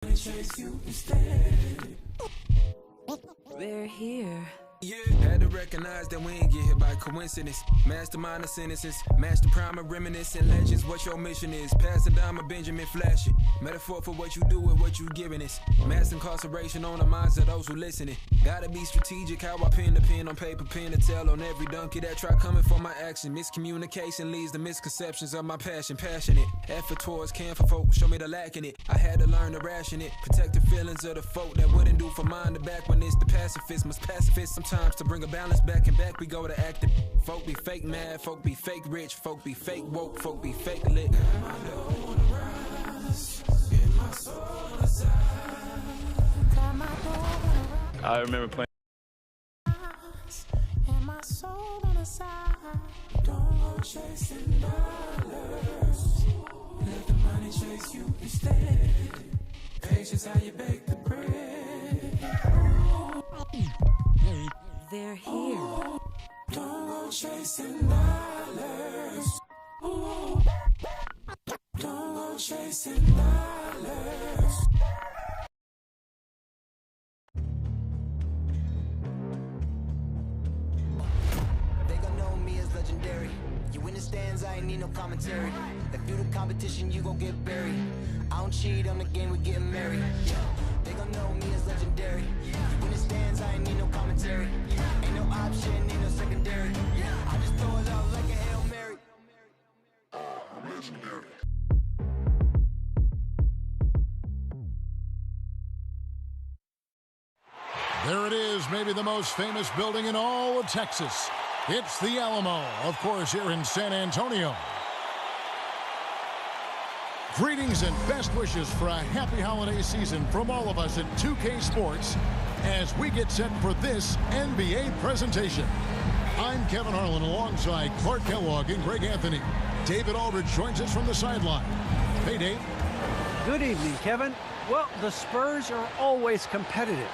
chase you instead. We're here. Yeah, had to recognize that we ain't get hit by coincidence. Mastermind of sentences, master primer reminiscent legends. What your mission is, pass it down my Benjamin, flash it. Metaphor for what you do with what you giving us. Mass incarceration on the minds of those who listening. Gotta be strategic how I pen the pen on paper, pen to tell on every donkey that try coming for my action. Miscommunication leads to misconceptions of my passion. Passionate effort towards can for folk, show me the lack in it. I had to learn to ration it, protect the feelings of the folk that wouldn't do for mind to back when it's the pacifist. Must pacifist sometimes to bring a balance back and back we go to acting. Folk be fake mad, folk be fake rich, folk be fake woke, folk be fake lit. I remember playing. And my soul on the side. Don't go chasing dollars. Let the money chase you instead. Patience how you bake the bread. They're here. Don't go chasing dollars. Don't go chasing dollars. They gon' know me as legendary. You in the stands, I ain't need no commentary. If you the competition, you gon' get buried. I don't cheat on the game, we getting married. Yeah. They gon' know me as legendary. You in the stands, I ain't need no commentary. Ain't no option, ain't no secondary. I just throw it out like a Hail Mary. Legendary. There it is, maybe the most famous building in all of Texas. It's the Alamo, of course, here in San Antonio. Greetings and best wishes for a happy holiday season from all of us at 2K Sports as we get set for this NBA presentation. I'm Kevin Harlan alongside Clark Kellogg and Greg Anthony. David Aldridge joins us from the sideline. Hey, Dave. Good evening, Kevin. Well, the Spurs are always competitive.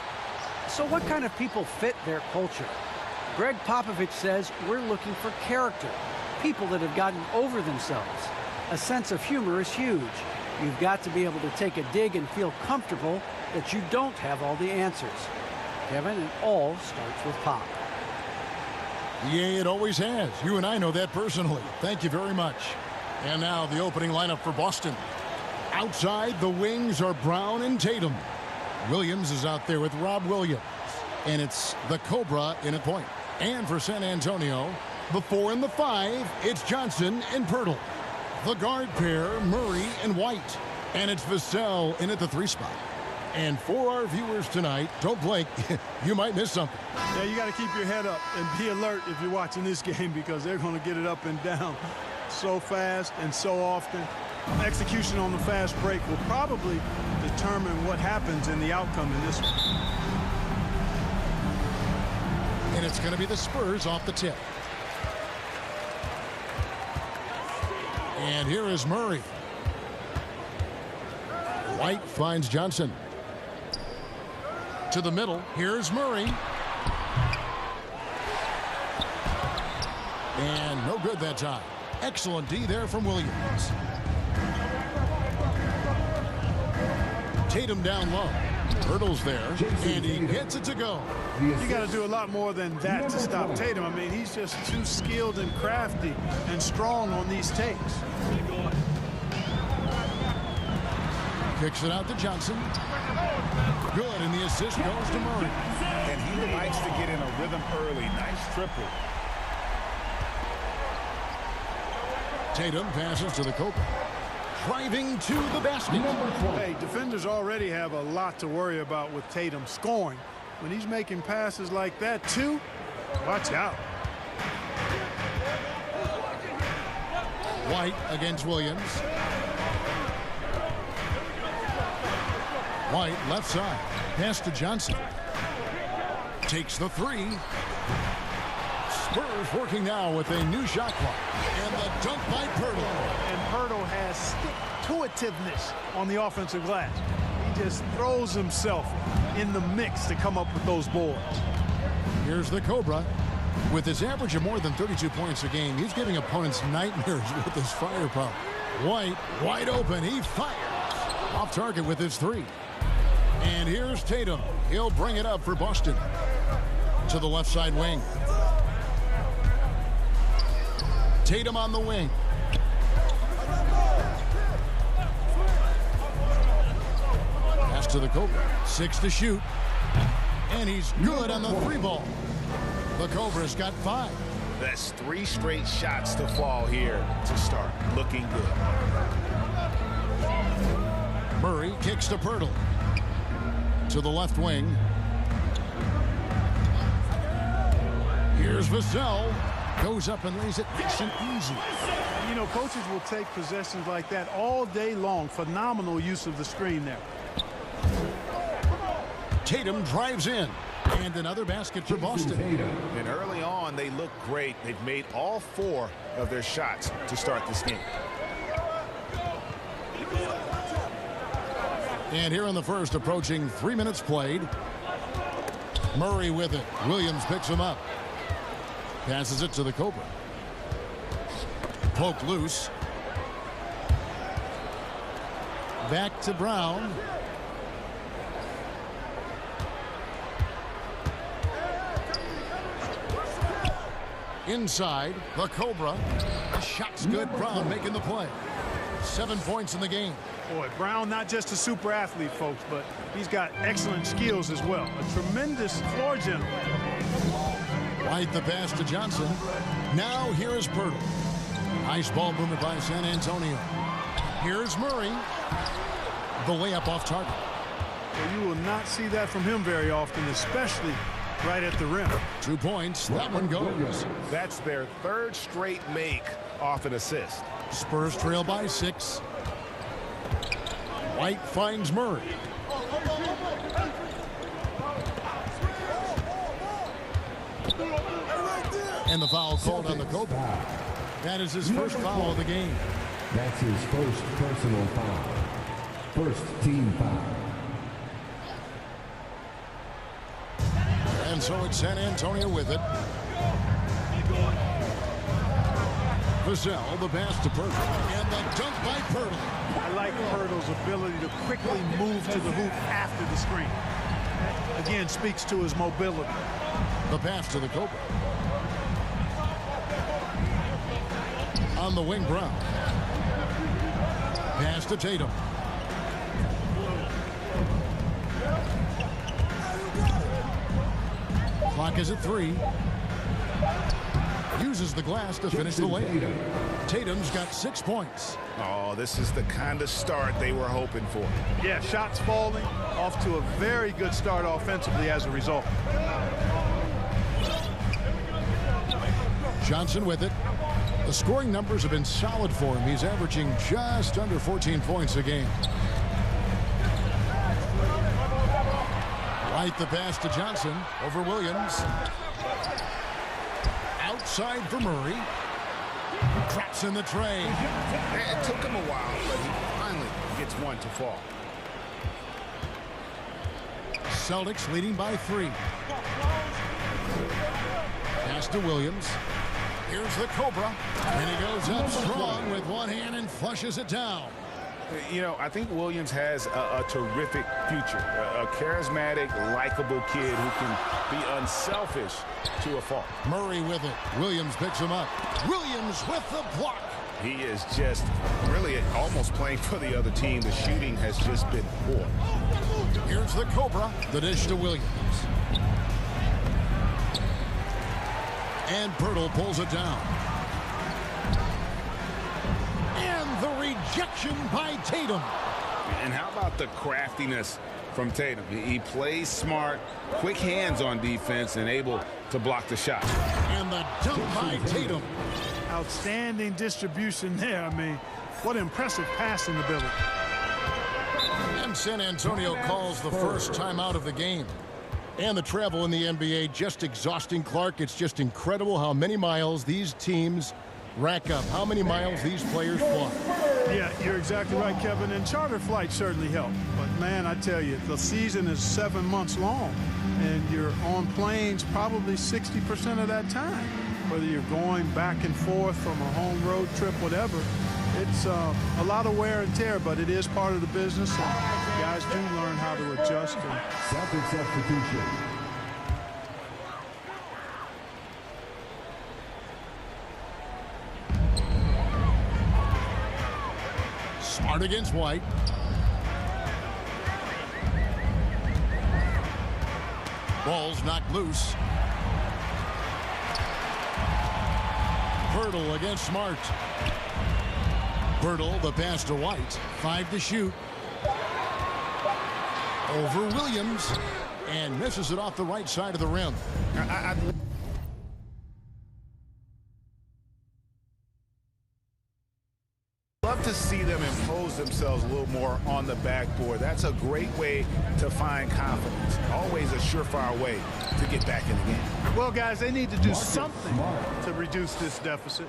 So what kind of people fit their culture? Greg Popovich says we're looking for character, people that have gotten over themselves. A sense of humor is huge. You've got to be able to take a dig and feel comfortable that you don't have all the answers. Kevin, it all starts with Pop. Yeah, it always has. You and I know that personally. Thank you very much. And now the opening lineup for Boston. Outside, the wings are Brown and Tatum. Williams is out there with Rob Williams. And it's the Cobra in at point. And for San Antonio, the 4 and the 5, it's Johnson and Pirtle. The guard pair, Murray and White. And it's Vassell in at the 3 spot. And for our viewers tonight, don't blink, you might miss something. Yeah, you got to keep your head up and be alert if you're watching this game because they're going to get it up and down so fast and so often. Execution on the fast break will probably determine what happens in the outcome in this one. And it's going to be the Spurs off the tip. And here is Murray. White finds Johnson. To the middle, here's Murray. And no good that time. Excellent D there from Williams. Tatum down low. Pirtle's there, and he gets it to go. You got to do a lot more than that to stop Tatum. I mean, he's just too skilled and crafty and strong on these takes. Kicks it out to Johnson. Good, and the assist goes to Murray. And he likes to get in a rhythm early. Nice triple. Tatum passes to the Cobra. Driving to the basket. Hey, defenders already have a lot to worry about with Tatum scoring. When he's making passes like that, too, watch out. White against Williams. White left side. Pass to Johnson. Takes the 3. Spurs working now with a new shot clock. And the dunk by Pirtle. And Pirtle has stick-to-itiveness on the offensive glass. He just throws himself in the mix to come up with those boards. Here's the Cobra. With his average of more than 32 points a game, he's giving opponents nightmares with his firepower. White, wide open, he fires. Off target with his 3. And here's Tatum. He'll bring it up for Boston. To the left side wing. Tatum on the wing. Pass to the Cobra. 6 to shoot. And he's good on the 3-ball. The Cobra's got 5. That's 3 straight shots to fall here to start. Looking good. Murray kicks to Pirtle. To the left wing. Here's Vassell. Goes up and lays it nice and easy. You know, coaches will take possessions like that all day long. Phenomenal use of the screen there. Tatum drives in. And another basket for Boston. And early on, they look great. They've made all 4 of their shots to start this game. And here in the first, approaching 3 minutes played. Murray with it. Williams picks him up. Passes it to the Cobra. Poke loose. Back to Brown. Inside, the Cobra. The shot's good. Brown making the play. 7 points in the game. Boy, Brown not just a super athlete, folks, but he's got excellent skills as well. A tremendous floor general. White the pass to Johnson. Now here is Pirtle. Nice ball movement by San Antonio. Here's Murray. The layup off target. Well, you will not see that from him very often, especially right at the rim. 2 points. That one goes. That's their 3rd straight make off an assist. Spurs trail by 6. White finds Murray. And the foul called on the Cobra. That is his first foul of the game. That's his first personal foul. First team foul. And so it's San Antonio with it. Vassell, the pass to Pirtle. And the dunk by Pirtle. I like Pirtle's ability to quickly move to the hoop after the screen. Again, speaks to his mobility. The pass to the Cobra. On the wing, Brown. Pass to Tatum. Clock is at 3. Uses the glass to finish the layup. Tatum's got 6 points. Oh, this is the kind of start they were hoping for. Yeah, shots falling, off to a very good start offensively as a result. Johnson with it. The scoring numbers have been solid for him. He's averaging just under 14 points a game. White the pass to Johnson over Williams. Outside for Murray. Drops in the tray. It took him a while, but he finally gets one to fall. Celtics leading by 3. Pass to Williams. Here's the Cobra. And he goes up strong with one hand and flushes it down. You know, I think Williams has a terrific future. A charismatic, likable kid who can be unselfish to a fault. Murray with it. Williams picks him up. Williams with the block. He is just really almost playing for the other team. The shooting has just been poor. Here's the Cobra. The dish to Williams. And Pirtle pulls it down. And the rejection by Tatum. And how about the craftiness from Tatum? He plays smart, quick hands on defense, and able to block the shot. And the dunk by Tatum. Outstanding distribution there. I mean, what impressive passing ability. And San Antonio calls the first timeout of the game. And the travel in the NBA just exhausting, Clark. It's just incredible how many miles these teams rack up, how many miles these players fly. Yeah, you're exactly right, Kevin. And charter flights certainly help. But, man, I tell you, the season is 7 months long. And you're on planes probably 60% of that time. Whether you're going back and forth from a home road trip, whatever. It's a lot of wear and tear, but it is part of the business. And guys do learn how to adjust. Second substitution. Smart against White. Ball's knocked loose. Hurdle against Smart. Hurdle, the pass to White. 5 to shoot. Over Williams. And misses it off the right side of the rim. I'd love to see them impose themselves a little more on the backboard. That's a great way to find confidence. Always a surefire way to get back in the game. Well, guys, they need to do something to reduce this deficit.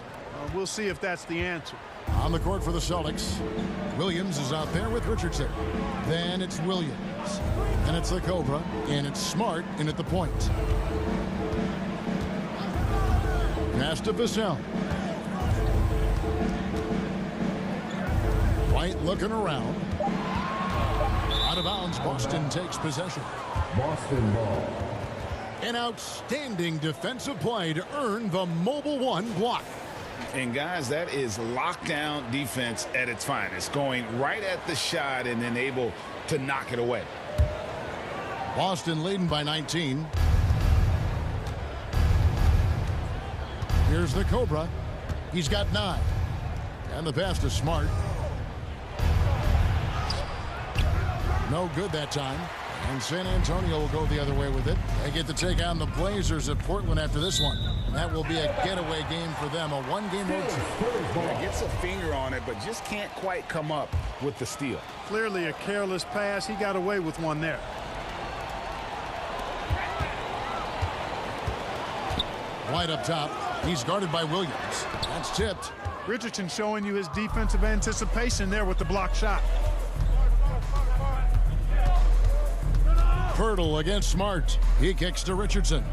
We'll see if that's the answer. On the court for the Celtics, Williams is out there with Richardson. Then it's Williams. Then it's the Cobra, and it's Smart in at the point. Pass to Vassell. White looking around. Out of bounds, Boston takes possession. Boston ball. An outstanding defensive play to earn the Mobile One block. And guys, that is lockdown defense at its finest, going right at the shot and then able to knock it away. Boston leading by 19. Here's the Cobra. He's got 9. And the pass to Smart. No good that time. And San Antonio will go the other way with it. They get to take on the Blazers at Portland after this one. And that will be a getaway game for them, a one-game road trip. Yeah, gets a finger on it, but just can't quite come up with the steal. Clearly a careless pass. He got away with one there. White up top. He's guarded by Williams. That's tipped. Richardson showing you his defensive anticipation there with the block shot. Hurdle against Smart. He kicks to Richardson.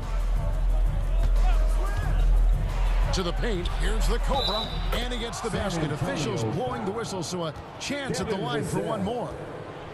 To the paint. Here's the Cobra. And he gets the basket. Officials blowing the whistle, so a chance at the line for one more.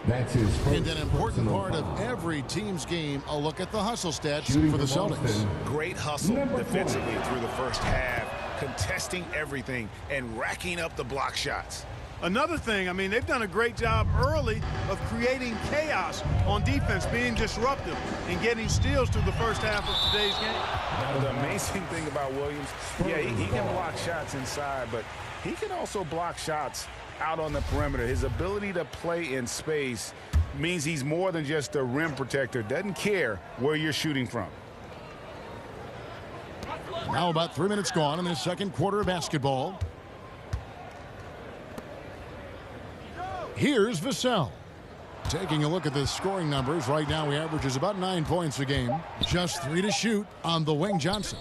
That's his first. And an important part of foul. every team's game, a look at the hustle stats for the Celtics. Great hustle defensively through the first half, contesting everything and racking up the block shots. Another thing, I mean, they've done a great job early of creating chaos on defense, being disruptive and getting steals through the first half of today's game. The amazing thing about Williams, yeah, he can block shots inside, but he can also block shots out on the perimeter. His ability to play in space means he's more than just a rim protector. Doesn't care where you're shooting from. Now about 3 minutes gone in this second quarter of basketball. Here's Vassell. Taking a look at the scoring numbers, right now he averages about 9 points a game. Just 3 to shoot on the wing. Johnson.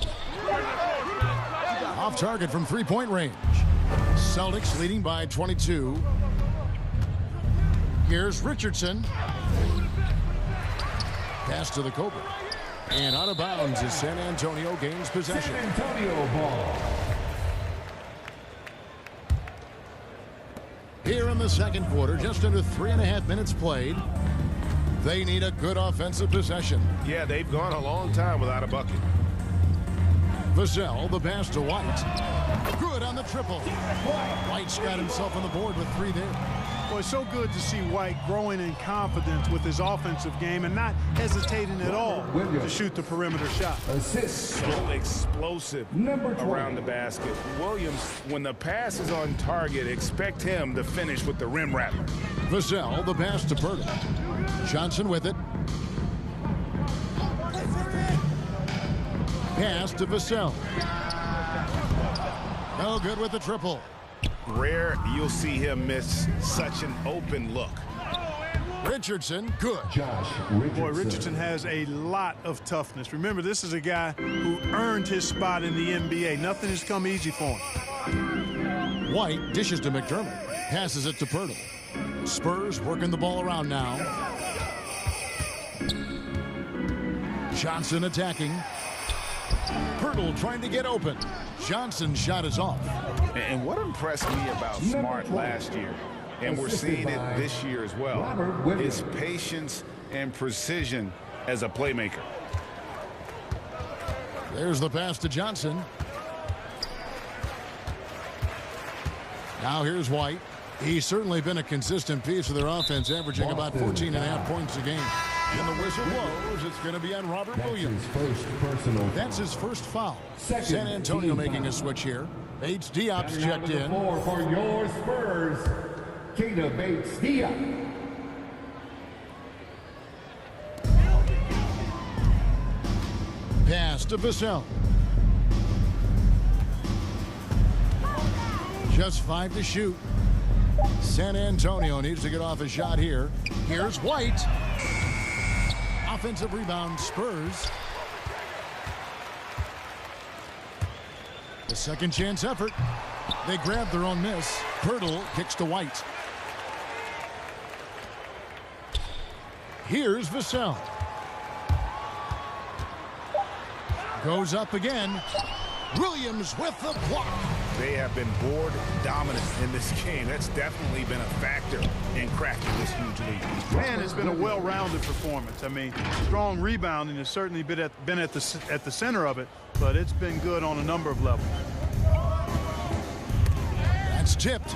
Off target from three-point range. Celtics leading by 22. Here's Richardson. Pass to the Cobra. And out of bounds as San Antonio gains possession. San Antonio ball. Here in the second quarter, just under 3.5 minutes played. They need a good offensive possession. Yeah, they've gone a long time without a bucket. Vassell, the pass to White. Good on the triple. White's got himself on the board with 3 there. Well, it's so good to see White growing in confidence with his offensive game and not hesitating at all to shoot the perimeter shot. Assist. So explosive Number 12. around the basket. Williams, when the pass is on target, expect him to finish with the rim rattler. Vassell, the pass to Purdy. Johnson with it. Pass to Vassell. No good with the triple. Rare you'll see him miss such an open look. Richardson, good. Josh Richardson. Boy, Richardson has a lot of toughness. Remember, this is a guy who earned his spot in the NBA. Nothing has come easy for him. White dishes to McDermott. Passes it to Purdy. Spurs working the ball around now. Johnson attacking. Pirtle trying to get open. Johnson's shot is off. And what impressed me about Smart last year, and we're seeing it this year as well, his patience and precision as a playmaker. There's the pass to Johnson. Now here's White. He's certainly been a consistent piece of their offense, averaging about 14.5 points a game. And the whistle blows. It's going to be on Robert Williams. That's his first foul. San Antonio making a switch here. Bates Diop's checked in. For your Spurs, Keita Bates Diop. Pass to Vassell. Just 5 to shoot. San Antonio needs to get off a shot here. Here's White. Offensive rebound, Spurs. The second chance effort. They grab their own miss. Pirtle kicks to White. Here's Vassell. Goes up again. Williams with the block. They have been board dominant in this game. That's definitely been a factor in cracking this huge lead. Man, it's been a well-rounded performance. I mean, strong rebounding has certainly been at the center of it, but it's been good on a number of levels. That's tipped.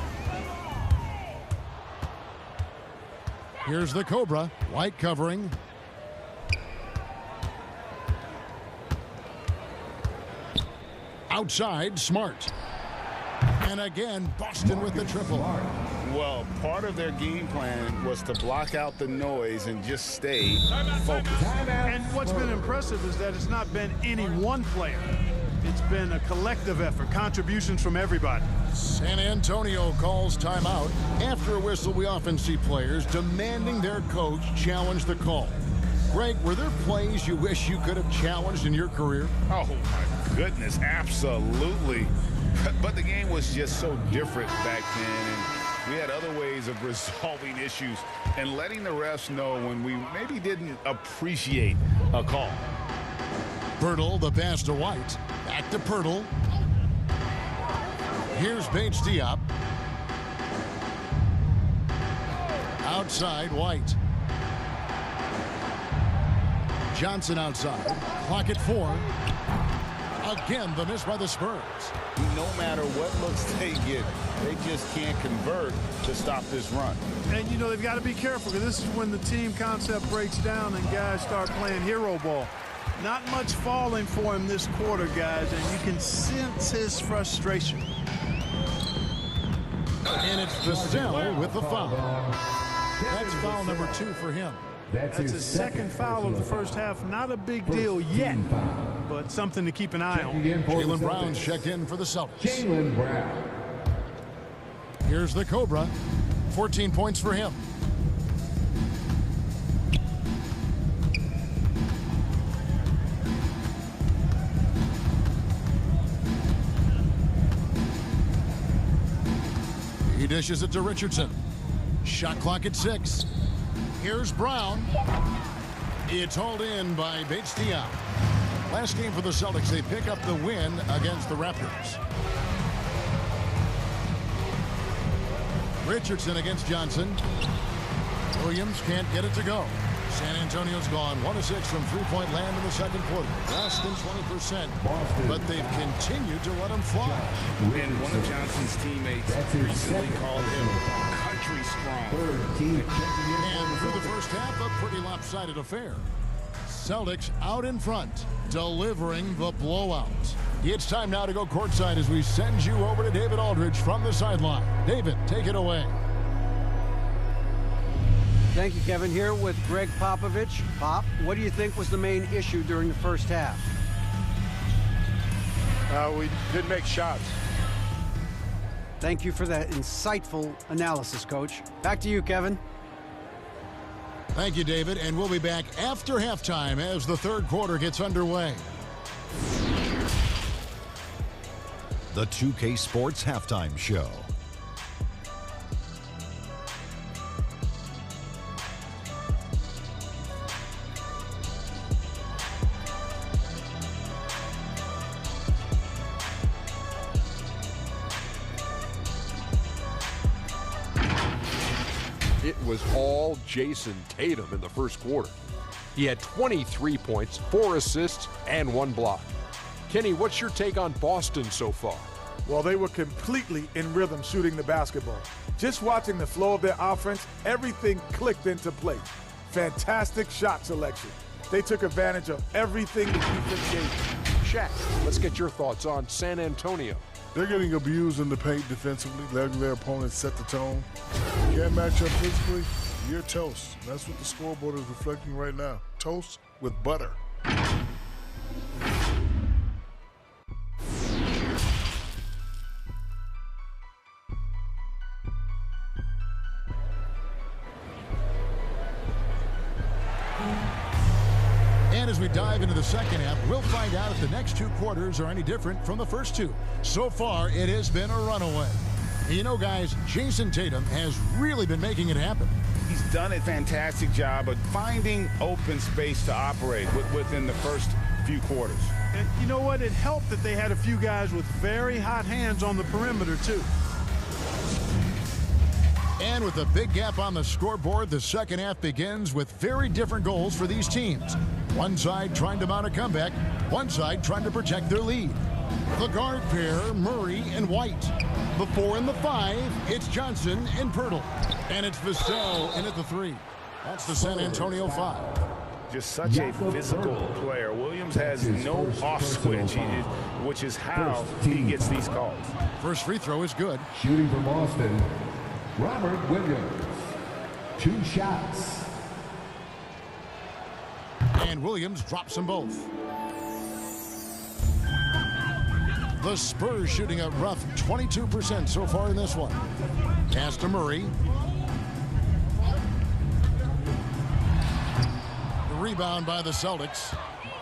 Here's the Cobra. White covering. Outside, Smart. And again, Boston with the triple. Well, part of their game plan was to block out the noise and just stay focused. And what's been impressive is that it's not been any one player. It's been a collective effort, contributions from everybody. San Antonio calls timeout. After a whistle, we often see players demanding their coach challenge the call. Greg, were there plays you wish you could have challenged in your career? Oh, my goodness, absolutely. But the game was just so different back then, and we had other ways of resolving issues and letting the refs know when we maybe didn't appreciate a call. Pirtle, the pass to White. Back to Pirtle. Here's Bates Diop. Outside, White. Johnson outside. Clock at 4. Again, the miss by the Spurs. No matter what looks they get, they just can't convert to stop this run. And, you know, they've got to be careful because this is when the team concept breaks down and guys start playing hero ball. Not much falling for him this quarter, guys, and you can sense his frustration. And it's Vassell with the foul. That's foul number 2 for him. That's his second foul of the first half. Not a big deal yet, but something to keep an eye on. Jaylen Brown's checked in for the Celtics. Jaylen Brown. Here's the Cobra. 14 points for him. He dishes it to Richardson. Shot clock at 6. Here's Brown. It's hauled in by Bates Diop. Last game for the Celtics, they pick up the win against the Raptors. Richardson against Johnson. Williams can't get it to go. San Antonio's gone 1 of 6 from three-point land in the second quarter. Less than 20%, but they've continued to let him fly. And one of Johnson's teammates recently called him country strong. And through the first half, a pretty lopsided affair. Celtics out in front, delivering the blowout. It's time now to go courtside as we send you over to David Aldridge from the sideline. David, take it away. Thank you, Kevin. Here with Greg Popovich. Pop, what do you think was the main issue during the first half? We didn't make shots. Thank you for that insightful analysis, Coach. Back to you, Kevin. Thank you, David, and we'll be back after halftime as the third quarter gets underway. The 2K Sports Halftime Show. was all Jason Tatum in the first quarter. He had 23 points, 4 assists, and 1 block. Kenny, what's your take on Boston so far? Well, they were completely in rhythm shooting the basketball. Just watching the flow of their offense, everything clicked into place. Fantastic shot selection. They took advantage of everything the defense gave them. Shaq, let's get your thoughts on San Antonio. They're getting abused in the paint defensively, letting their opponents set the tone. You can't match up physically, you're toast. And that's what the scoreboard is reflecting right now. Toast with butter. And as we dive into the second half, we'll find out if the next 2 quarters are any different from the first 2. So far, it has been a runaway. You know, guys, Jason Tatum has really been making it happen. He's done a fantastic job of finding open space to operate within the first few quarters. And you know what? It helped that they had a few guys with very hot hands on the perimeter, too. And with a big gap on the scoreboard, the second half begins with very different goals for these teams. One side trying to mount a comeback, one side trying to protect their lead. The guard pair, Murray and White. The 4 and the 5, it's Johnson and Pirtle. And it's Vassell in at the 3. That's the San Antonio 5. Just such a physical player. Williams has no off switch, which is how he gets these calls. First free throw is good. Shooting for Boston, Robert Williams. 2 shots. And Williams drops them both. The Spurs shooting a rough 22% so far in this one. Pass to Murray. The rebound by the Celtics.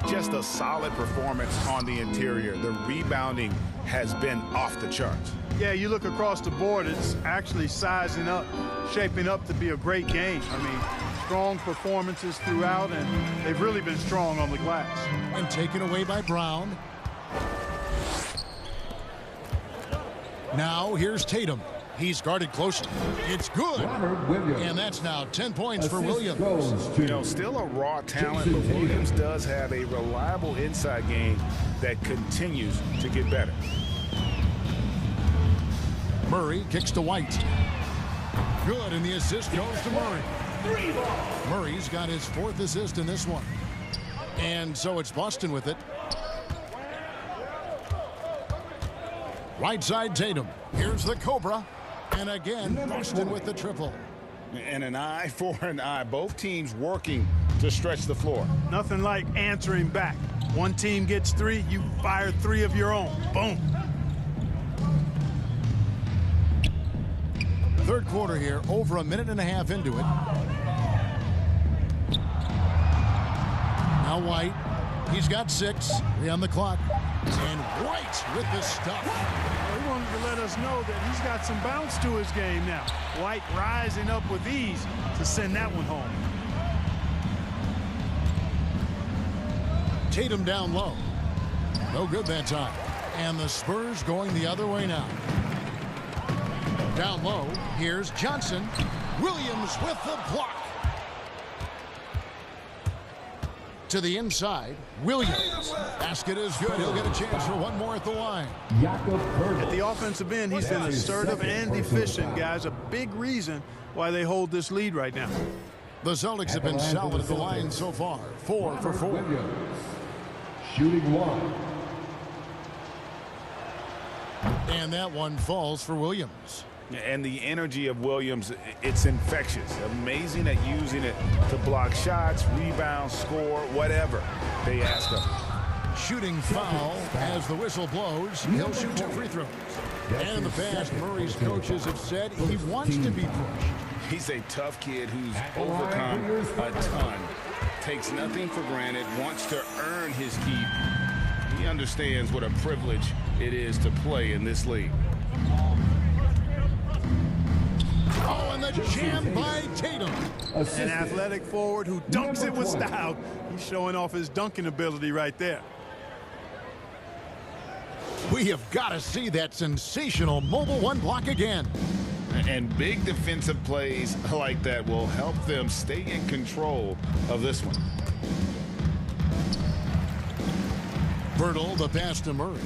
Just a solid performance on the interior. The rebounding has been off the charts. Yeah, you look across the board, it's actually sizing up, shaping up to be a great game. I mean, strong performances throughout, and they've really been strong on the glass. And taken away by Brown. Now here's Tatum. He's guarded closely. It's good. And that's now 10 points for Williams. You know, still a raw talent, but Williams does have a reliable inside game that continues to get better. Murray kicks to White. Good, and the assist goes to Murray. Murray's got his 4th assist in this one. And so it's Boston with it. Right side Tatum. Here's the Cobra. And again, Boston with the triple. And an eye for an eye. Both teams working to stretch the floor. Nothing like answering back. One team gets 3, you fire 3 of your own. Boom. Third quarter here, over a minute and a half into it. Now White, he's got 6, 3 on the clock. And White with the stuff. He wanted to let us know that he's got some bounce to his game now. White rising up with ease to send that one home. Tatum down low. No good that time. And the Spurs going the other way now. Down low, here's Johnson. Williams with the block. To the inside, Williams. Basket is good. He'll get a chance for one more at the line. At the offensive end, he's been assertive and efficient, guys. A big reason why they hold this lead right now. The Celtics have been solid at the line so far. 4 for 4. Williams. Shooting 1. And that one falls for Williams. And the energy of Williams, it's infectious. Amazing at using it to block shots, rebound, score, whatever they ask of him. Shooting foul as the whistle blows. He'll shoot 2 free throws. And in the past, Murray's coaches have said he wants to be pushed. He's a tough kid who's overcome a ton. Takes nothing for granted, wants to earn his keep. He understands what a privilege it is to play in this league. Oh, and the jam by Tatum. An athletic forward who dunks it with style. He's showing off his dunking ability right there. We have got to see that sensational mobile 1 block again. And big defensive plays like that will help them stay in control of this one. Bertle, the pass to Murray.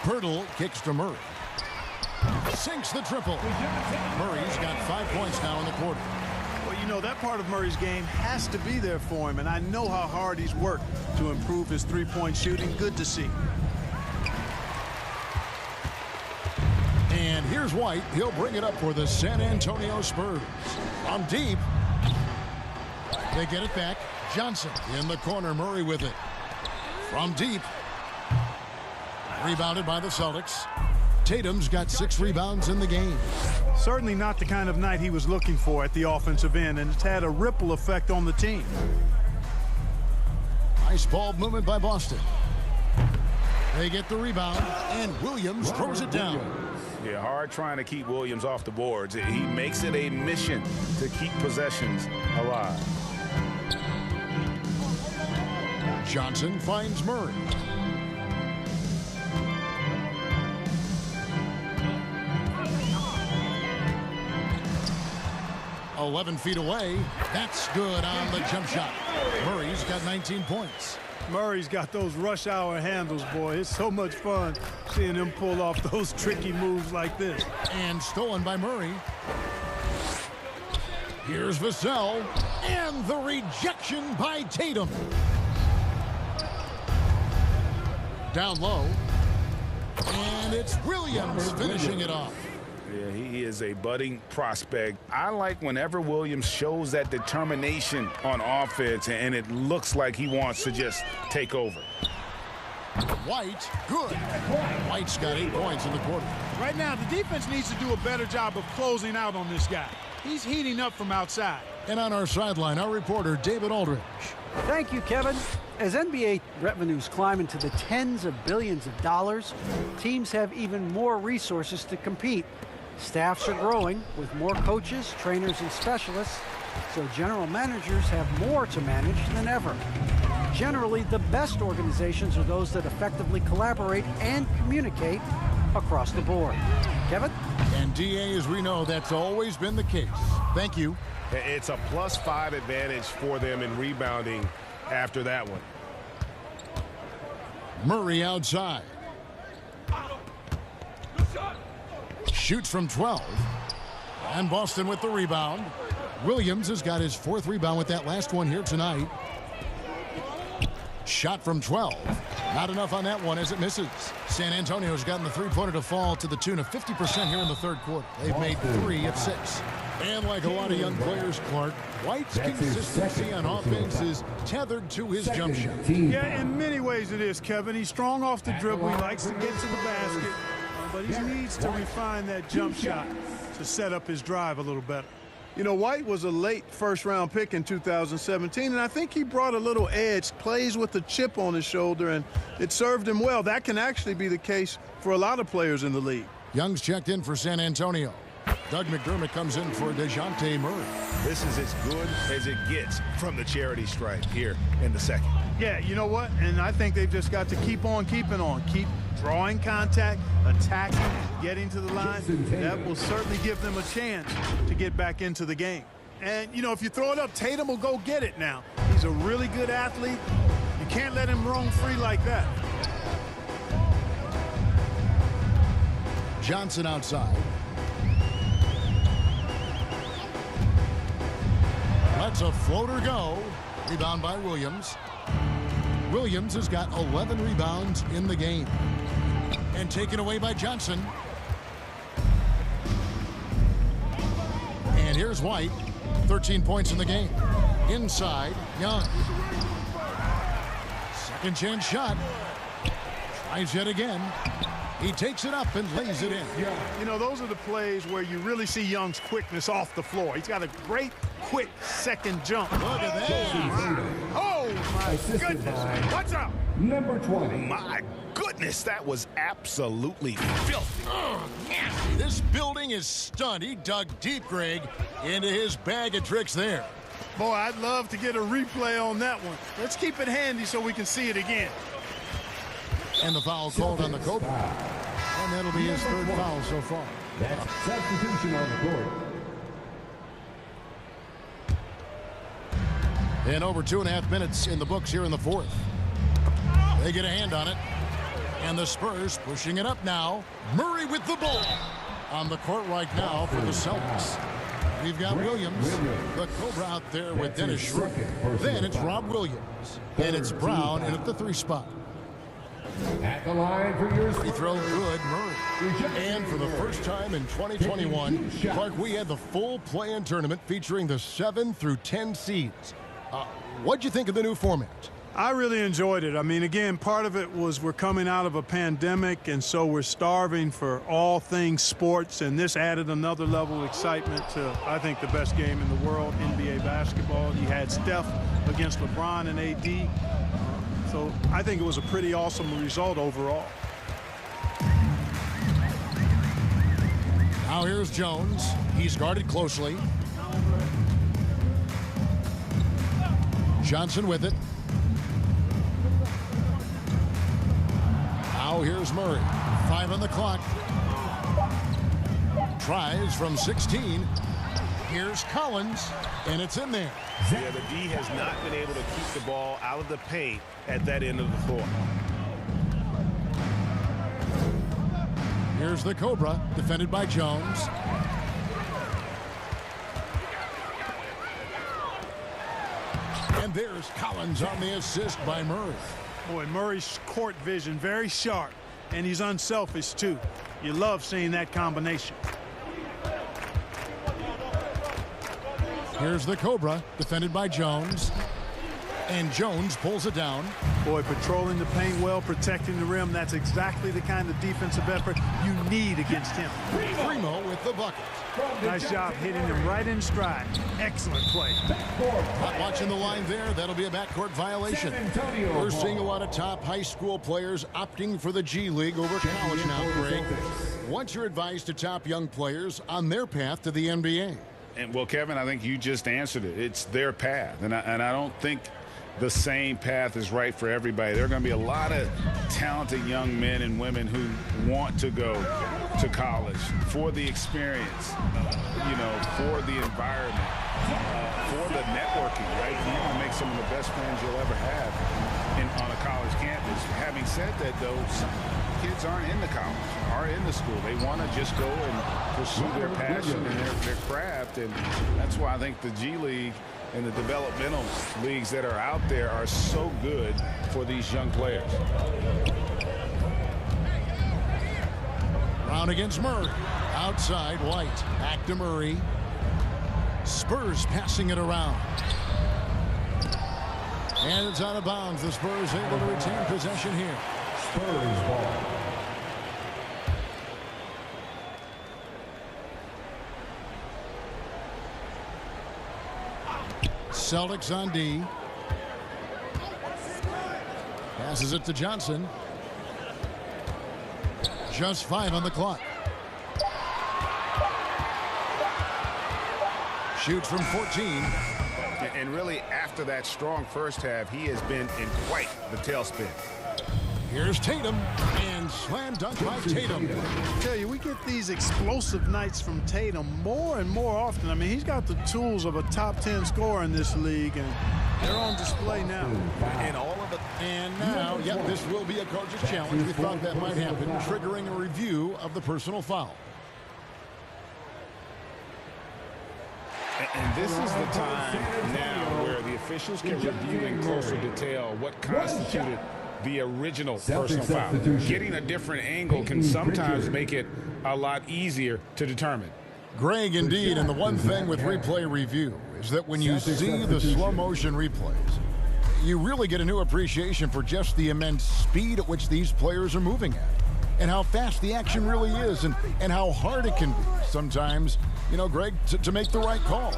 Bertle kicks to Murray. Sinks the triple. Murray's got 5 points now in the quarter. Well, you know, that part of Murray's game has to be there for him, and I know how hard he's worked to improve his three-point shooting. Good to see. And here's White. He'll bring it up for the San Antonio Spurs. From deep. They get it back. Johnson in the corner. Murray with it. From deep. Rebounded by the Celtics. Tatum's got 6 rebounds in the game. Certainly not the kind of night he was looking for at the offensive end, and it's had a ripple effect on the team. Nice ball movement by Boston. They get the rebound, and Williams throws it down. Yeah, hard trying to keep Williams off the boards. He makes it a mission to keep possessions alive. Johnson finds Murray. "11 feet away. That's good on the jump shot. Murray's got 19 points. Murray's got those rush hour handles, boy. It's so much fun seeing him pull off those tricky moves like this. And stolen by Murray. Here's Vassell. And the rejection by Tatum. Down low. And it's Williams finishing it off. Yeah, he is a budding prospect. I like whenever Williams shows that determination on offense, and it looks like he wants to just take over. White, good. White's got 8 points in the quarter. Right now, the defense needs to do a better job of closing out on this guy. He's heating up from outside. And on our sideline, our reporter, David Aldridge. Thank you, Kevin. As NBA revenues climb into the tens of billions of dollars, teams have even more resources to compete. Staffs are growing with more coaches, trainers, and specialists, so general managers have more to manage than ever. Generally, the best organizations are those that effectively collaborate and communicate across the board. Kevin? And DA, as we know, that's always been the case. Thank you. It's a +5 advantage for them in rebounding after that one. Murray outside. Shoots from 12. And Boston with the rebound. Williams has got his 4th rebound with that last one here tonight. Shot from 12. Not enough on that one as it misses. San Antonio's gotten the three-pointer to fall to the tune of 50% here in the third quarter. They've made 3 of 6. And like a lot of young players, Clark, White's consistency on offense is tethered to his jump shot. Yeah, in many ways it is, Kevin. He's strong off the dribble. He likes to get to the basket. But he needs to refine that jump shot to set up his drive a little better. You know, White was a late first-round pick in 2017, and I think he brought a little edge, plays with a chip on his shoulder, and it served him well. That can actually be the case for a lot of players in the league. Young's checked in for San Antonio. Doug McDermott comes in for DeJounte Murray. This is as good as it gets from the charity stripe here in the second. Yeah, you know what? And I think they've just got to keep on keeping on. Keep drawing contact, attacking, getting to the line. That will certainly give them a chance to get back into the game. And, you know, if you throw it up, Tatum will go get it now. He's a really good athlete. You can't let him roam free like that. Johnson outside. Lets a floater go. Rebound by Williams. Williams has got 11 rebounds in the game. And taken away by Johnson. And here's White. 13 points in the game. Inside, Young. Second chance shot. Tries yet again. He takes it up and lays it in. You know, those are the plays where you really see Young's quickness off the floor. He's got a great, quick second jump. Look at that. Oh, my goodness. Watch out. Number 20. My goodness, that was absolutely filthy. Nasty. This building is stunned. He dug deep, Greg, into his bag of tricks there. Boy, I'd love to get a replay on that one. Let's keep it handy so we can see it again. And the foul called on the Cobra. And that'll be his third foul so far. That's substitution on the court. And over 2.5 minutes in the books here in the fourth. They get a hand on it. And the Spurs pushing it up now. Murray with the ball. On the court right now for the Celtics. We've got Williams, the Cobra out there with Dennis Schroeder. Then it's Rob Williams. And it's Brown in at the 3 spot. At the line for your free throw, good, Murray. And for the first time in 2021, Clark, we had the full play-in tournament featuring the 7 through 10 seeds. What'd you think of the new format? I really enjoyed it. I mean, again, part of it was we're coming out of a pandemic, and so we're starving for all things sports, and this added another level of excitement to, I think, the best game in the world, NBA basketball. You had Steph against LeBron and AD. So I think it was a pretty awesome result overall. Now here's Jones. He's guarded closely. Johnson with it. Now here's Murray. 5 on the clock. Tries from 16. Here's Collins, and it's in there. Yeah, the D has not been able to keep the ball out of the paint at that end of the floor. Here's the Cobra, defended by Jones. And there's Collins on the assist by Murray. Boy, Murray's court vision, very sharp, and he's unselfish, too. You love seeing that combination. Here's the Cobra, defended by Jones. And Jones pulls it down. Boy, patrolling the paint well, protecting the rim. That's exactly the kind of defensive effort you need against him. Primo with the bucket. Nice job hitting him right in stride. Excellent play. Not watching the line there. That'll be a backcourt violation. We're seeing a lot of top high school players opting for the G League over college now, Greg. What's your advice to top young players on their path to the NBA? And well, Kevin, I think you just answered it. It's their path, and I don't think the same path is right for everybody. There are going to be a lot of talented young men and women who want to go to college for the experience, for the environment, for the networking, right? You're going to make some of the best friends you'll ever have on a college campus. Having said that, though, some kids aren't in the college, are in the school. They want to just go and pursue their passion and their craft, and that's why I think the G League and the developmental leagues that are out there are so good for these young players. Brown against Murray. Outside, White. Back to Murray. Spurs passing it around. And it's out of bounds. The Spurs able to retain possession here. Spurs ball. Celtics on D. Passes it to Johnson. Just 5 on the clock. Shoots from 14. And really, after that strong first half, he has been in quite the tailspin. Here's Tatum, and slam dunk by Tatum. I tell you, we get these explosive nights from Tatum more and more often. I mean, he's got the tools of a top 10 scorer in this league, and they're on display now. And all of it. And now, this will be a coach's challenge. We thought that might happen, triggering a review of the personal foul. And this is the time now where the officials can review in closer detail what constituted the original personal foul. Getting a different angle can sometimes make it a lot easier to determine. Greg, indeed, and the one thing with replay review is that when you see the slow motion replays, you really get a new appreciation for just the immense speed at which these players are moving at, and how fast the action really is, and how hard it can be sometimes, Greg, to make the right call.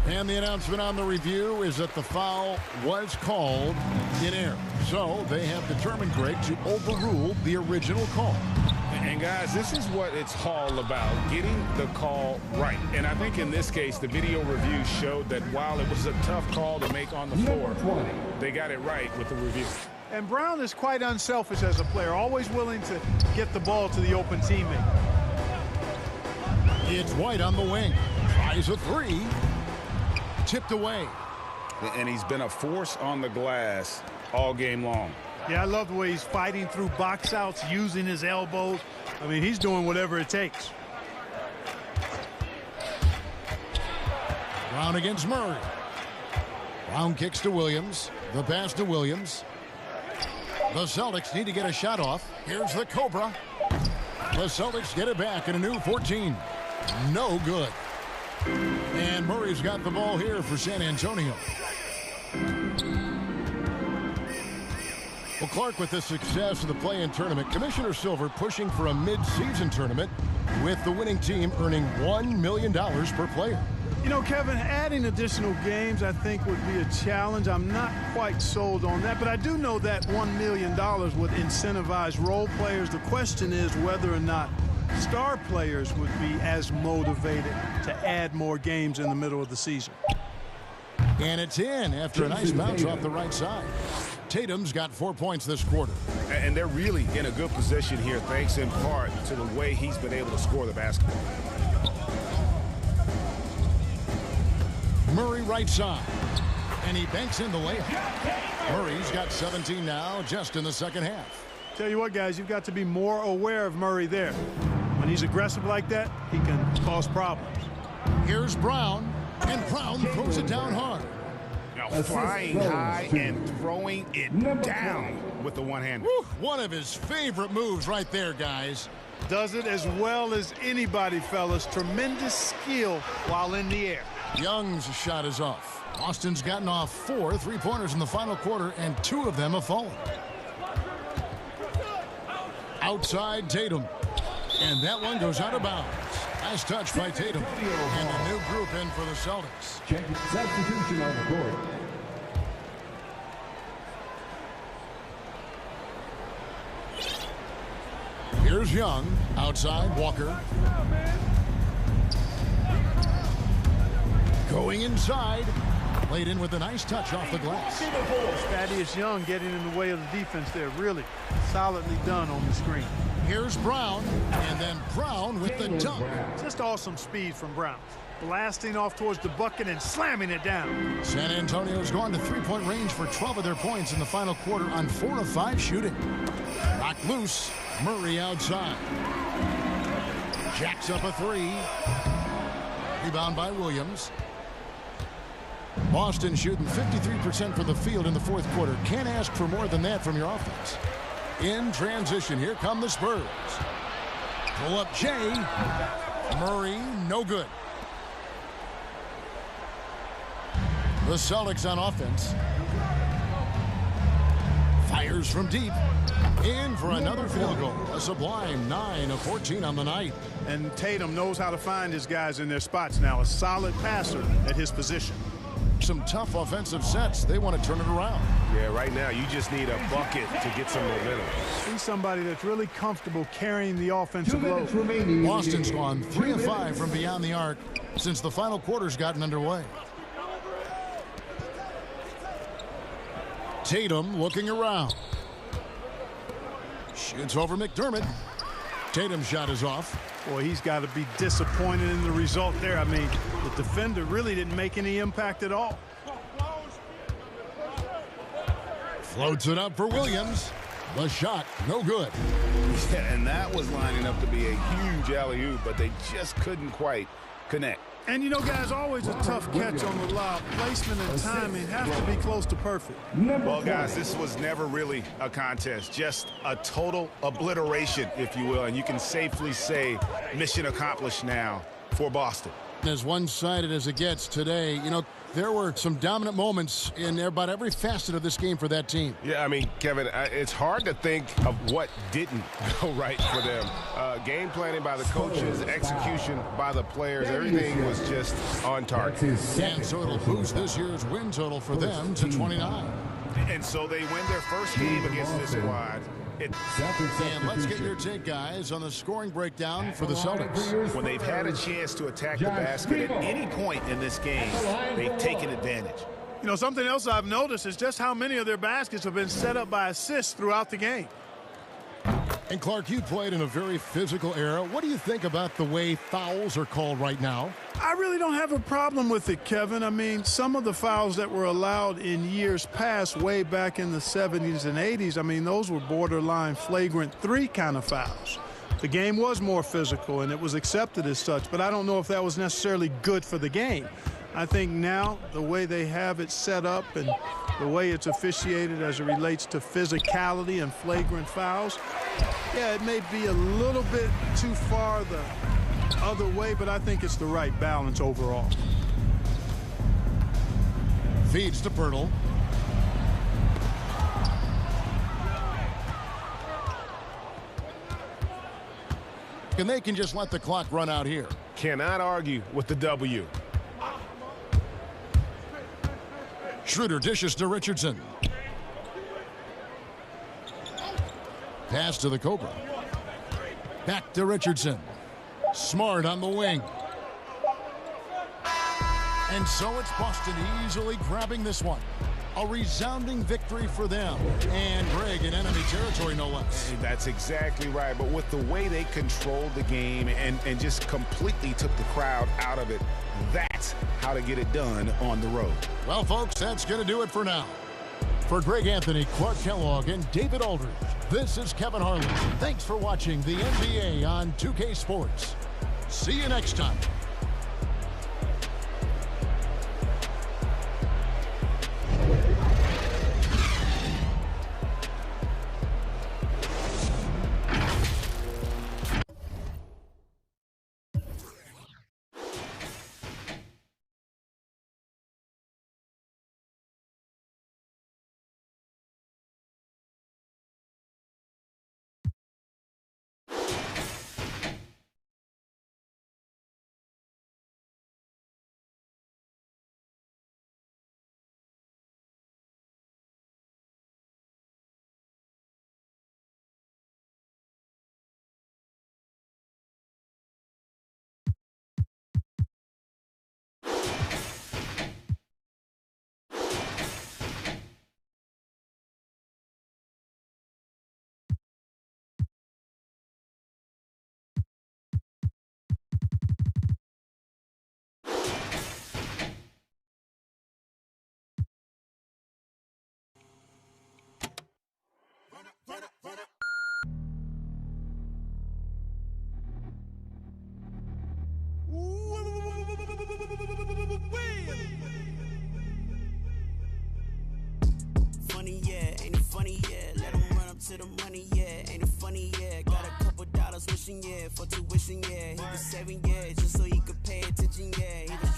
And the announcement on the review is that the foul was called in error. So they have determined, Greg, to overrule the original call. And guys, this is what it's all about, getting the call right. And I think in this case, the video review showed that while it was a tough call to make on the floor, they got it right with the review. And Brown is quite unselfish as a player, always willing to get the ball to the open teammate. It's White on the wing. Tries a three. Tipped away. And he's been a force on the glass all game long. Yeah, I love the way he's fighting through box outs, using his elbows. I mean, he's doing whatever it takes. Brown against Murray. Brown kicks to Williams. The pass to Williams. The Celtics need to get a shot off. Here's the Cobra. The Celtics get it back in a new 14. No good. And Murray's got the ball here for San Antonio. Well, Clark, with the success of the play-in tournament, Commissioner Silver pushing for a mid-season tournament with the winning team earning $1 million per player. You know, Kevin, adding additional games I think would be a challenge. I'm not quite sold on that, but I do know that $1 million would incentivize role players. The question is whether or not star players would be as motivated to add more games in the middle of the season. And it's in after a nice bounce off the right side. Tatum's got 4 points this quarter. And they're really in a good position here, thanks in part to the way he's been able to score the basketball. Murray right side. And he banks in the layup. Murray's got 17 now just in the second half. Tell you what, guys, you've got to be more aware of Murray there. When he's aggressive like that, he can cause problems. Here's Brown, and Brown throws it down hard. Now flying high and throwing it down with the one hand. One of his favorite moves right there, guys. Does it as well as anybody, fellas. Tremendous skill while in the air. Young's shot is off. Boston's gotten off 4 3-pointers in the final quarter, and 2 of them have fallen. Outside Tatum. And that one goes out of bounds. Nice touch by Tatum. And a new group in for the Celtics. Check substitution on the court. Here's Young. Outside Walker. Going inside. Laid in with a nice touch off the glass. Thaddeus Young getting in the way of the defense there. Really solidly done on the screen. Here's Brown, and then Brown with the dunk. Just awesome speed from Brown. Blasting off towards the bucket and slamming it down. San Antonio's gone to 3-point range for 12 of their points in the final quarter on 4 of 5 shooting. Knocked loose. Murray outside. Jacks up a 3. Rebound by Williams. Boston shooting 53% from the field in the fourth quarter. Can't ask for more than that from your offense. In transition, here come the Spurs. Pull up Jay. Murray, no good. The Celtics on offense. Fires from deep. In for another field goal. A sublime 9 of 14 on the night. And Tatum knows how to find his guys in their spots now. A solid passer at his position. Some tough offensive sets. They want to turn it around. Yeah, right now you just need a bucket to get some momentum. He's somebody that's really comfortable carrying the offensive load. Boston's gone 3 of 5 from beyond the arc since the final quarter's gotten underway. Tatum looking around. Shoots over McDermott. Tatum's shot is off. Boy, he's got to be disappointed in the result there. I mean, the defender really didn't make any impact at all. Floats it up for Williams. The shot, no good. Yeah, and that was lining up to be a huge alley-oop, but they just couldn't quite connect. And you know, guys, always a tough catch on the lob. Placement and timing have to be close to perfect. Well, guys, this was never really a contest, just a total obliteration, if you will, and you can safely say mission accomplished now for Boston. As one-sided as it gets today, you know, there were some dominant moments in about every facet of this game for that team. Yeah, I mean, Kevin, it's hard to think of what didn't go right for them. Game planning by the coaches, execution by the players, everything was just on target. And so it'll boost this year's win total for them to 29. And so they win their first game against this squad. And let's get your take, guys, on the scoring breakdown for the Celtics. When they've had a chance to attack the basket at any point in this game, they've taken advantage. You know, something else I've noticed is just how many of their baskets have been set up by assists throughout the game. And Clark, you played in a very physical era. What do you think about the way fouls are called right now? I really don't have a problem with it, Kevin. I mean, some of the fouls that were allowed in years past, way back in the 70s and 80s, I mean, those were borderline flagrant 3 kind of fouls. The game was more physical, and it was accepted as such, but I don't know if that was necessarily good for the game. I think now the way they have it set up and the way it's officiated as it relates to physicality and flagrant fouls, yeah, it may be a little bit too far the other way, but I think it's the right balance overall. Feeds to Pirtle. And they can just let the clock run out here. Cannot argue with the W. Schroeder dishes to Richardson. Pass to the Cobra. Back to Richardson. Smart on the wing. And so it's Boston easily grabbing this one. A resounding victory for them. And Greg in enemy territory, no less. And that's exactly right. But with the way they controlled the game and just completely took the crowd out of it, that's how to get it done on the road. Well, folks, that's going to do it for now. For Greg Anthony, Clark Kellogg, and David Aldridge, this is Kevin Harlan. Thanks for watching the NBA on 2K Sports. See you next time. Funny, yeah, ain't it funny, yeah. Let 'em run up to the money, yeah. Ain't it funny, yeah. Got a couple dollars wishing, yeah, for tuition, yeah. He was saving, yeah, just so he could pay attention, yeah. He was